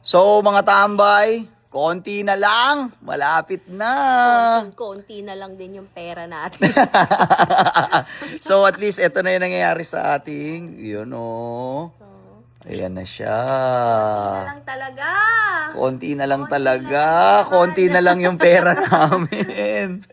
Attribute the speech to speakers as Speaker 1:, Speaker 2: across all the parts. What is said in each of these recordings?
Speaker 1: So mga tambay, konti na lang, malapit na.
Speaker 2: Konti na lang din yung pera natin.
Speaker 1: So at least ito na yung nangyayari sa ating, yun o.
Speaker 2: So,
Speaker 1: Ayan na siya.
Speaker 2: na lang talaga.
Speaker 1: Konti na lang talaga. Konti na lang yung pera namin.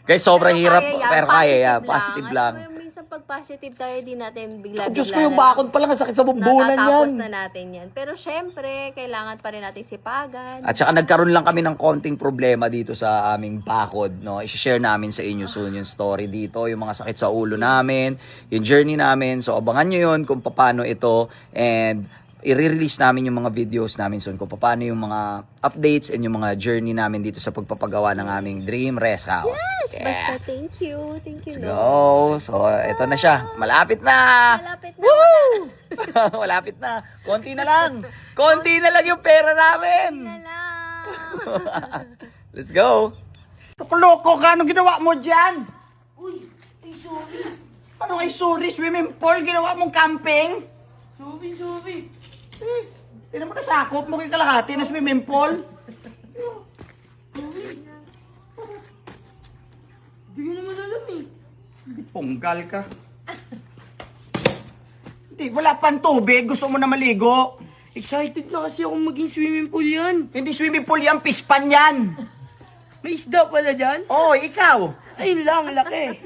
Speaker 1: Guys, sobrang hirap. Pero kaya yan. Positive lang.
Speaker 2: Alam mo yung minsan pag positive tayo, di natin bigla-bigla.
Speaker 1: Diyos ko, yung bakod pa lang. Ang sakit sa bumbunan yan.
Speaker 2: Natatapos na natin yan. Pero syempre, kailangan pa rin natin sipagan.
Speaker 1: At saka nagkaroon lang kami ng konting problema dito sa aming bakod, no? I-share namin sa inyo soon yung story dito, yung mga sakit sa ulo namin, yung journey namin. So abangan nyo yun kung paano ito, and i-release namin yung mga videos namin soon kung paano yung mga updates and yung mga journey namin dito sa pagpapagawa ng aming Dream Rest House.
Speaker 2: Yes, basta thank you. Thank you,
Speaker 1: Let's
Speaker 2: Lord.
Speaker 1: go. So ito na siya. Malapit na.
Speaker 2: Malapit na. Wala.
Speaker 1: Malapit na. Konti na lang. Konti na lang yung pera namin.
Speaker 2: Na lang.
Speaker 1: Let's go.
Speaker 3: Loko ka, anong ginawa mo dyan? Uy, ay sorry. Ano ay sorry? Swimming pool, ginawa mong camping? Sorry. Tinan mo na sakop mo kay kalahati na swimming pool. Hindi ko naman alam eh. Hindi ponggal ka. Hindi, wala pang tubig. Gusto mo na maligo.
Speaker 4: Excited na kasi akong maging swimming pool yan.
Speaker 3: Hindi swimming pool yan, pispan yan.
Speaker 4: May isda pala dyan?
Speaker 3: Oh, ikaw.
Speaker 4: Ayun lang, laki.